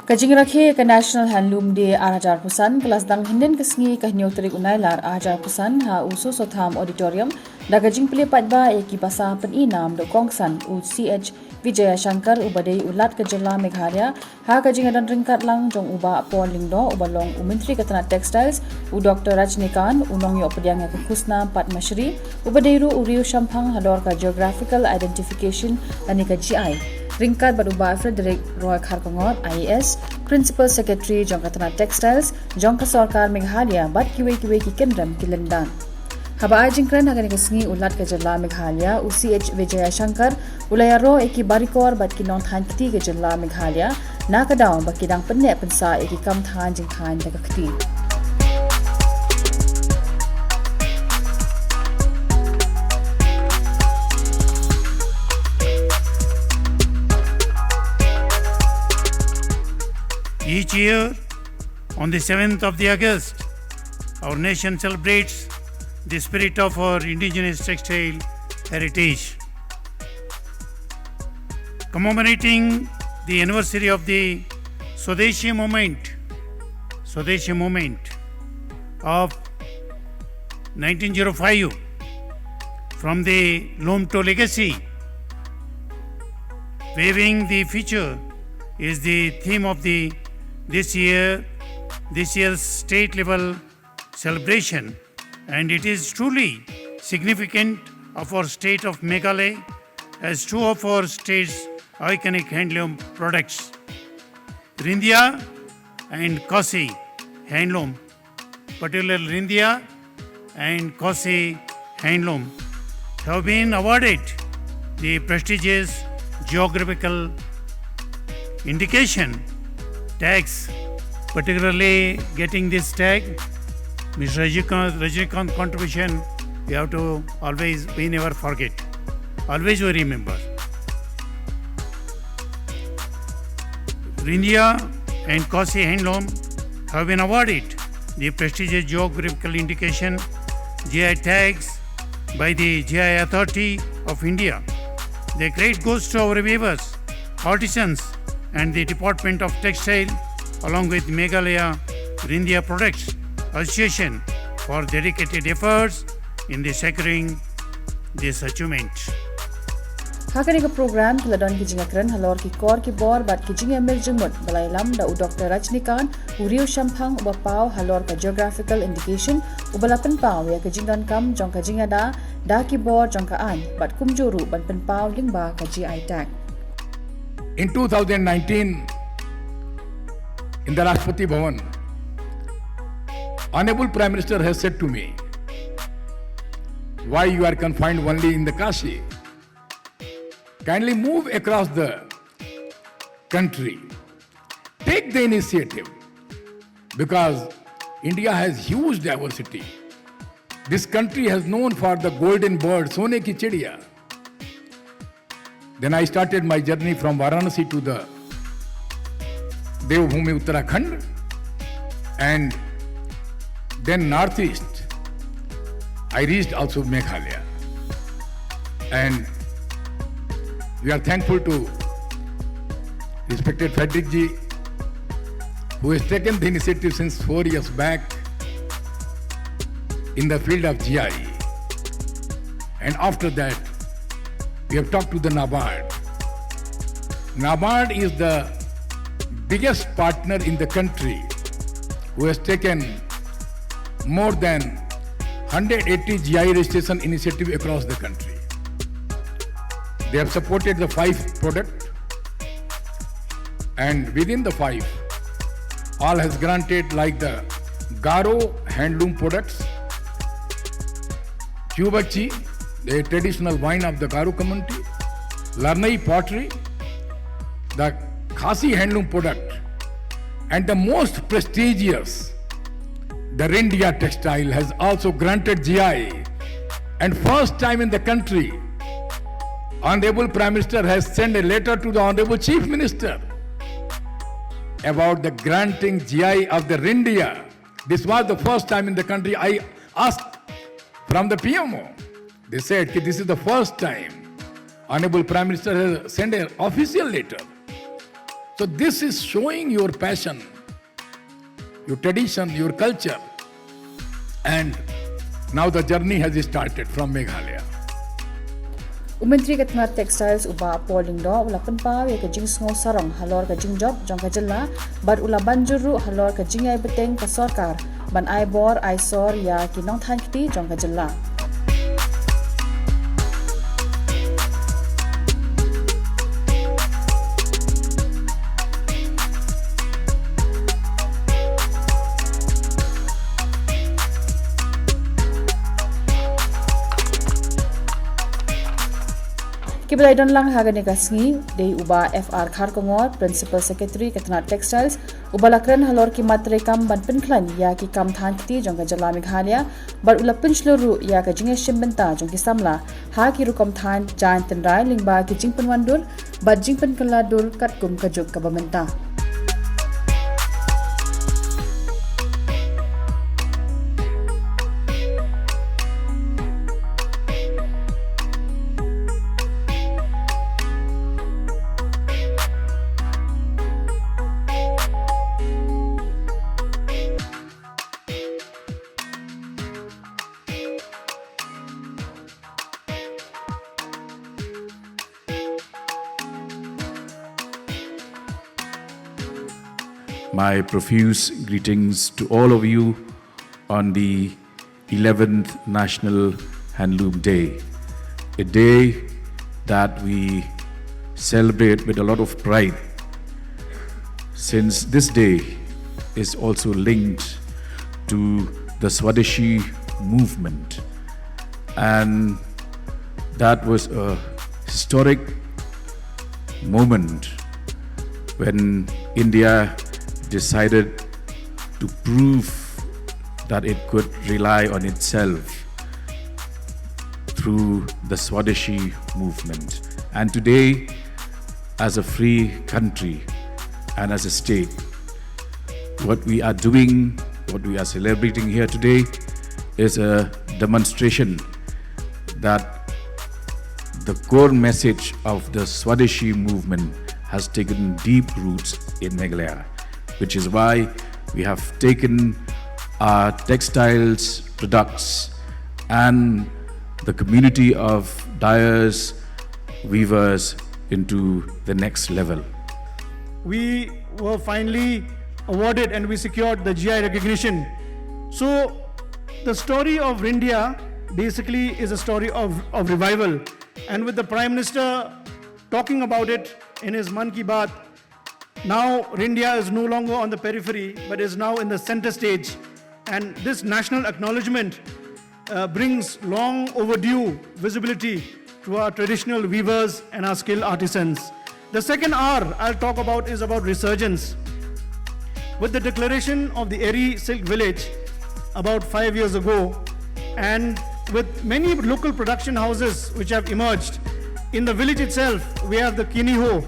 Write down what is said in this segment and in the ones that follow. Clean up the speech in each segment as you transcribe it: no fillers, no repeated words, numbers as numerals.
Kajing Rakhe ka National Handloom Day Ahajar Pusan kelas dang hinden kesngi ka hniu tarik unailar Ahajar Pusan ha usu sotham auditorium da kajing pili patba eki basa peninam do kongsan UCH Vijaya Shankar ubadei ulat ke Jylla Meghalaya ha kajing adan ringkat lang jong uba Lingdo ubalong Menteri Ketana Textiles u Dr. Rajnikant unong yo pediang ke kusna Padmashri ubadeiru uriu shampang hador ka geographical identification ani ka GI Ringkat Baduba Frederick Roy Kharkongot IAS Principal Secretary Jongkatana Textiles Jongka Sarkar Meghalaya Bat Kiwe ki Kendram Kilendan Haba Ajingkran Hagani Kasngi Ulat ke Jylla Meghalaya UCH Vijaya Shankar Ulayaro eki barikor bat kinong than kiti ke Jylla Meghalaya nakadaw bakidang penne pensa eki kam than jing than daga kiti Each year, on the 7th of the August, our nation celebrates the spirit of our indigenous textile heritage. Commemorating the anniversary of the Swadeshi movement of 1905, from the loom to legacy, waving the future is the theme of this year's state level celebration, and it is truly significant of our state of Meghalaya as two of our state's iconic handloom products, Rindia and Kosi handloom, particularly Rindia and Kosi handloom, have been awarded the prestigious geographical indication tags, particularly getting this tag. Mr. Rajnikant's contribution, we have to we never forget. Always we remember. Rindia and Kosi Handloom have been awarded the prestigious geographical indication GI tags by the GI Authority of India. The credit goes to our weavers, artisans, and the Department of Textile, along with Meghalaya Rindia Products Association for dedicated efforts in the securing this achievement. Hakani ka program kiladon kijingakran halor ki kor ki bor bat kijinga miljumut balailam da u Dr. Rajnikant uriu shampang ubapau halor ka geographical indication ubalapan pau ya kijingdan kam jong kijinga da ki bor jong ka an bat kumjuru ban pen pau lingba ka GI tag. In 2019, in the Rashtrapati Bhavan, Honorable Prime Minister has said to me, why you are confined only in the Kashi? Kindly move across the country. Take the initiative, because India has huge diversity. This country has known for the golden bird, Sone ki chidiya. Then I started my journey from Varanasi to the Devbhoomi Uttarakhand, and then northeast. I reached also Meghalaya, and we are thankful to respected Frederick ji, who has taken the initiative since 4 years back in the field of GI, and after that we have talked to the NABARD. NABARD is the biggest partner in the country who has taken more than 180 GI registration initiative across the country. They have supported the 5 products, and within the 5, all has granted like the Garo handloom products, Chubachi, the traditional wine of the Garo community, Larnai pottery, the Khasi handloom product, and the most prestigious, the Rindia textile has also granted GI. And first time in the country, Honorable Prime Minister has sent a letter to the Honorable Chief Minister about the granting GI of the Rindia. This was the first time in the country. I asked from the PMO. They said that this is the first time Honorable Prime Minister has sent an official letter. So this is showing your passion, your tradition, your culture. And now the journey has started from Meghalaya. Umentri katna textiles uba polling do ula penpa we ka jing sngo sarong halor ka jing job jong ka Jylla bad ula banjuru halor ka jing ai beteng ka sarkar ban ai bor ai sor ya kinong than kti jong ka Jylla. Kibelai don lang hagane kasngi dei uba FR Khar Kongor Principal Secretary katna textiles uba lakran halor ki matre kam ban pinklan ya ki kam than kti jong ka Jylla Meghalaya bar ula pinchloru ya ka jinge shimbenta jong ki samla ha ki rukom than jan tenrai lingba ki jingpen wandur bad jingpen kaladur kat kum ka juk ka bamenta. My profuse greetings to all of you on the 11th National Handloom Day, a day that we celebrate with a lot of pride, since this day is also linked to the Swadeshi movement, and that was a historic moment when India decided to prove that it could rely on itself through the Swadeshi movement. And today, as a free country and as a state, what we are doing, what we are celebrating here today is a demonstration that the core message of the Swadeshi movement has taken deep roots in Meghalaya, which is why we have taken our textiles products and the community of dyers, weavers into the next level. We were finally awarded and we secured the GI recognition. So the story of India basically is a story of revival, and with the Prime Minister talking about it in his Man Ki Baat, now India is no longer on the periphery but is now in the center stage, and this national acknowledgement brings long overdue visibility to our traditional weavers and our skilled artisans. The second R I'll talk about is about resurgence. With the declaration of the Eri Silk Village about 5 years ago, and with many local production houses which have emerged, in the village itself we have the Kiniho,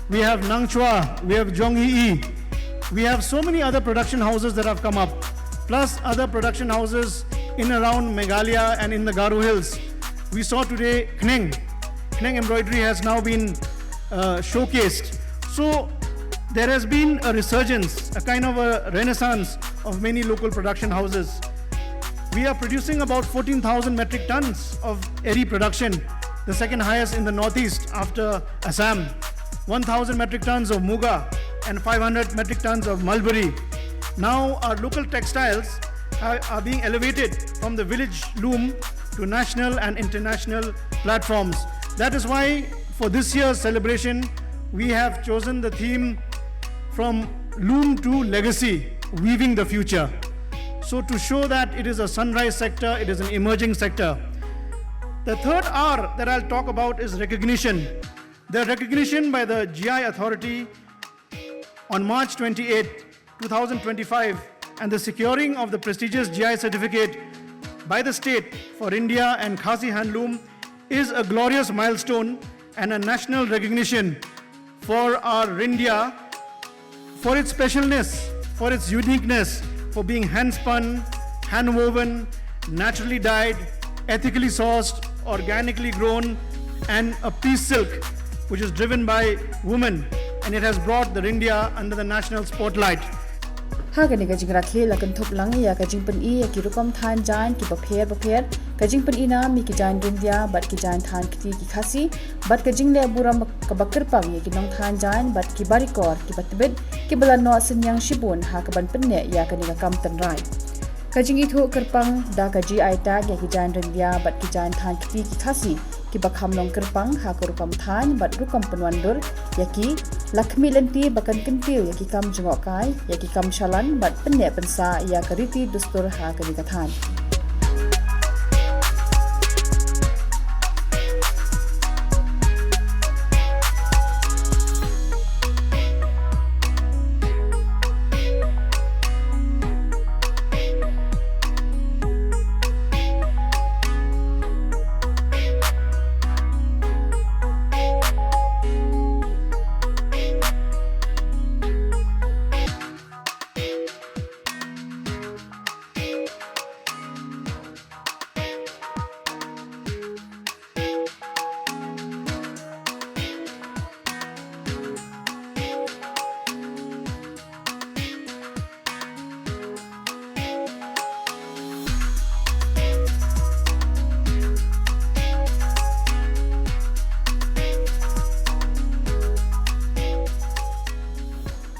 we have Nangchua, we have Jonghii, we have so many other production houses that have come up, plus other production houses in around Meghalaya and in the Garo Hills. We saw today Kneng embroidery has now been showcased. So there has been a resurgence, a kind of a renaissance of many local production houses. We are producing about 14,000 metric tons of Eri production, the second highest in the northeast after Assam. 1,000 metric tons of Muga and 500 metric tons of mulberry. Now our local textiles are being elevated from the village loom to national and international platforms. That is why for this year's celebration, we have chosen the theme from loom to legacy, weaving the future. So to show that it is a sunrise sector, it is an emerging sector. The third R that I'll talk about is recognition. The recognition by the GI authority on March 28, 2025, and the securing of the prestigious GI certificate by the state for India and Khasi Handloom is a glorious milestone and a national recognition for our India, for its specialness, for its uniqueness, for being hand-spun, hand-woven, naturally dyed, ethically sourced, organically grown, and a piece silk which is driven by women and it has brought the India under the national spotlight. Hagani kajing rakhe lakan thop lang ya kajing pen I ya ki rukom than jan ki bapher kajing pen ina mi ki jan India bat ki jan than kiti ki khasi bat kajing le buram ka bakir pang ya ki nong than jan bat ki barikor ki batbed ki balan no senyang shibun ha ka ban pen ne ya kani ka kam tan rai kajing ithu kerpang da kaji aita ya ki jan India bat ki jan than kiti ki khasi ki bakham long kerpang ha ka rukam than bat rukam penwandur ya ki Lakmi lenti bakan kentil ya ki kam jengok kai ya ki kam shalan bat penne pensa ya keriti dustur ha kenikatan.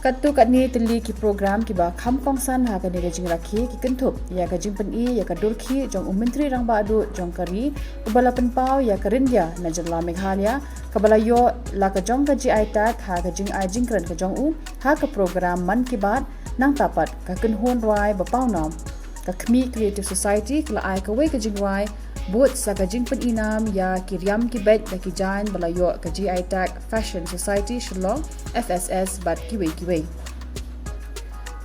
Katu katni teli ki program ki ba kham kongsan ha kani gajing rakhi ki kentup ya gajing pen I ya kadurki jong menteri rang ba adu jong kari ubala penpau ya karindia na Jylla Meghalaya kabala yo la ka jong gaji aitak ha gajing ajing kran ka jong u ha ka program man ki bat nang tapat ka kenhon rai ba pau nom ka khmi creative society kla ai ka we gajing rai Buat sa kajing pen inam ya kiriam ki bet da ki jan balayo kaji aitak Fashion Society Shillong FSS bat kiwe.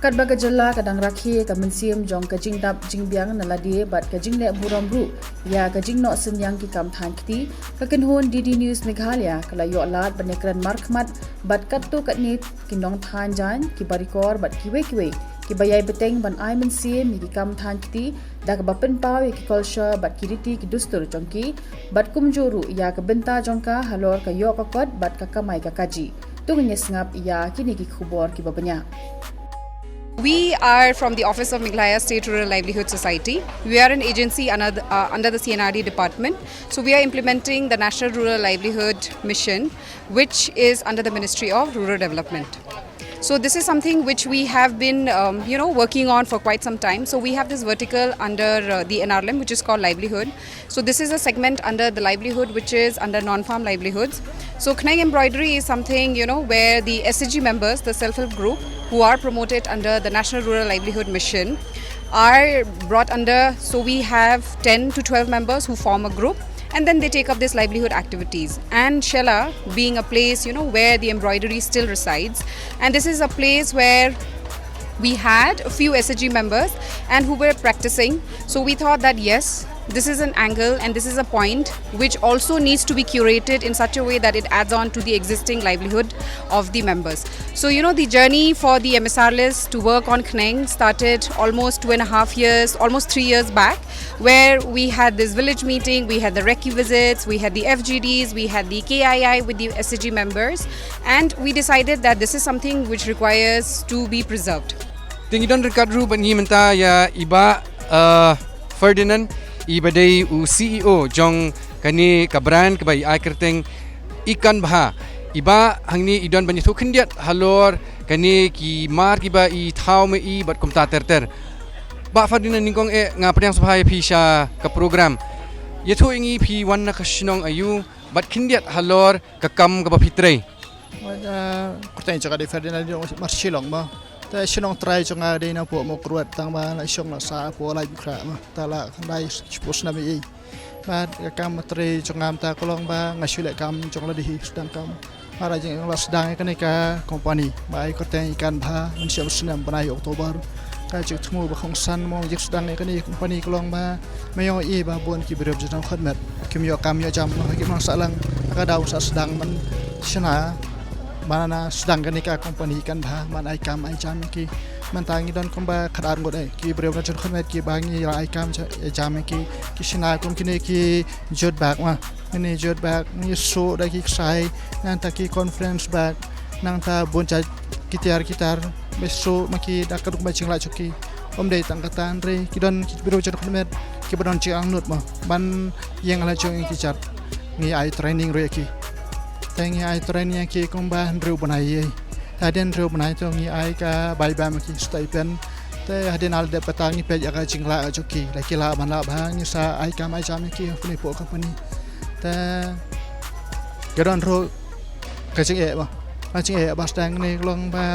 Kat baga Jylla kadang Rakhe ka mensim jong kajing dap jingbiang naladi bat kajing le buram bru ya kajing no senyang ki kam than kiti ka kenhon DD News Meghalaya kalayo lat banekran markmat bat katu katni kinong than jan ki barikor bat kiwe ki bayai beteng ban ai mensim ki kam than kiti da ka bapen pau ki culture bat kiriti ki dustur jongki bat kumjuru ya ka benta jongka halor ka yo ka kot bat ka kamai ka kaji tungnya sngap ya kini ki khubor ki babanya. We are from the Office of Meghalaya State Rural Livelihood Society. We are an agency under the CNRD department. So we are implementing the National Rural Livelihood Mission, which is under the Ministry of Rural Development. So this is something which we have been, working on for quite some time. So we have this vertical under the NRLM, which is called livelihood. So this is a segment under the livelihood, which is under non-farm livelihoods. So Kneng embroidery is something, where the SHG members, the self-help group, who are promoted under the National Rural Livelihood Mission, are brought under. So we have 10 to 12 members who form a group. And then they take up this livelihood activities. And Shillong being a place, where the embroidery still resides. And this is a place where we had a few SHG members and who were practicing. So we thought that yes, this is an angle and this is a point which also needs to be curated in such a way that it adds on to the existing livelihood of the members. So the journey for the MSRLs to work on Kneng started almost 2.5 years, almost 3 years back, where we had this village meeting, we had the Rakhe visits, we had the FGDs, we had the KII with the SHG members, and we decided that this is something which requires to be preserved. Tingidon rekadru bani menta ya iba Ferdinand ibadai u CEO jong kani kabran kebai akerteng ikan bah iba hangni idon bani thu khindiat halor kani ki mar kiba I thau me I bat kumta terter ba Ferdinand ningkong ngapriang sabhai phisha ka program yethu ingi phi wan na khashnong ayu bat khindiat halor ka kam ka phitrei kurtai jaga di Ferdinand mar Shillong ma ta Shillong try chunga de na po mo kruat tang ba la shong la sa po la khra ma ta la dai spos na mi ba kam tre chunga ta kolong ba ngasule kam chong la di sedang kam para jeng la sedang ka ne ka company ba ai kurtai ikan bha mensiam senam banai Oktober ka chuk thmu ba khong san mo jik sedang ka ni company kolong ba mayo I ba bon ki berep jang khadmat kim yo kam yo jam ki mang salang ka daw sa sedang man sina mana sedang kenika company ikan bah mana ikam ai jam ki mantangi don komba khadar ngode ki breu na chon khmet ki bangi ra ikam jam ki sina kon kine ki jod bak ma ni jod bak ni so da ki sai nan ta ki conference bak nang ta bon cha gitar beso maki dakar ba chingla choki om dei tangkatan re kidon biro chon khmet ki badon chiang nut ma ban yang la chong ki chat ngi ai training re ki tangi ai training ki kom ba reu banai ye haden reu banai to ngi ai ka bai ba maki stay pen te haden al de patangi pe ya ka chingla choki la ki la ban la ba ngi sa ai ka mai cham ki ni po company te kidon ro ka ching e ba ching e ba stang ni long ba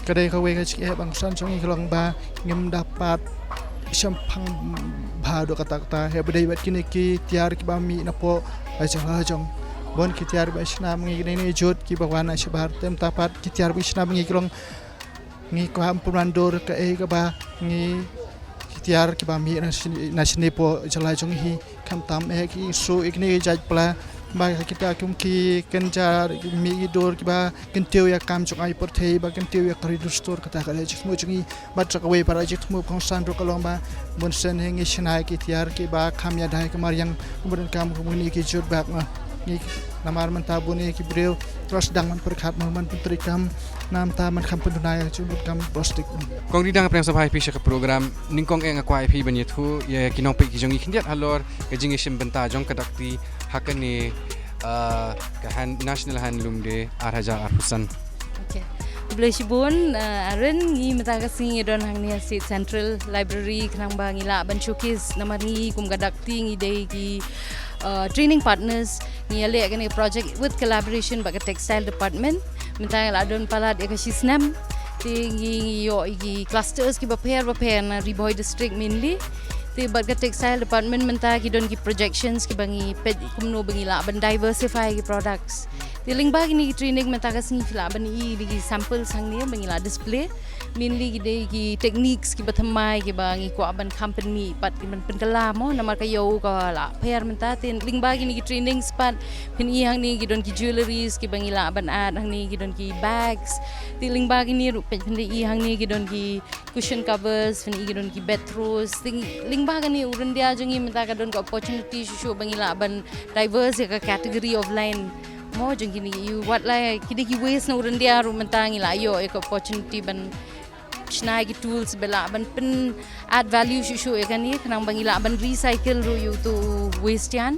kedai kawe ke bangsan songi kelong ba ngem dapat champang ba do kata he bedai bat kini ki tiar ki bami napo aja jong bon ki tiar ba snam ngi ni jot ki bagwana shabar tem tapat ki tiar bi snam ngi kelong ngi ko ham purandor ke ka ba ngi ki tiar ki bami na sini po jala jong hi kam tam ki so ikni jaj pla ba kita kumki kenjar mi dor ba kentiu ya kam chung ai porthei ba kentiu ya corridor store kata kale chmo chungi ba chakwe para jitmo khongsan ro kalong ba bonsen hengi shnai ki tiar ki ba kham ya dai kamar yang kemudian kam komuni ki jut ba ni namar man tabuni ki breu terus dang man perkhat man putri kam nam ta man kham pendunai chubut kam plastik kong didang prang sabhai pi shaka program ningkong eng akwai pi banyet hu ya kinong pe ki jongi khindiat halor ke jingishim benta jong kadakti hakane National Handloom Day Arhajar Arpusan. Okay. Boleh sibun aren ngi mata kasing don hang ni State Central Library kenang ba ngila ban showcase namar ngi kum gadakti ngi day ki training partners ngi ale agane project with collaboration ba textile department menta la don palat e ka sisnam tingi yo igi clusters ki ba pair na Riboy district mainly ti baga textile department menta ki don ki projections ki bangi ped kumno bangi la ban diversify ki products ti ling ba ni training menta ka singi fila ban i ligi samples hang ni bangi la display mainly ki dei ki techniques ki bathamai ki bangi ko ban company pat ki ban penkala mo namar ka yo ka la pair menta ti ling ba ni ki training spat pin i hang ni ki don ki jewelries ki bangi la ban ad hang ni ki don ki bags ti ling ba ni ru pen i hang ni ki don ki cushion covers pin i ki don ki bed throws ling baga ni urun dia jongi minta ka don ka opportunity show bangila ban diverse ka category of line mo jongi ni you what like kidi ki ways na urun dia ru minta ngila yo ka opportunity ban snai ki tools bela ban pen add value show e kan ni kanang bangila ban recycle ru you to waste yan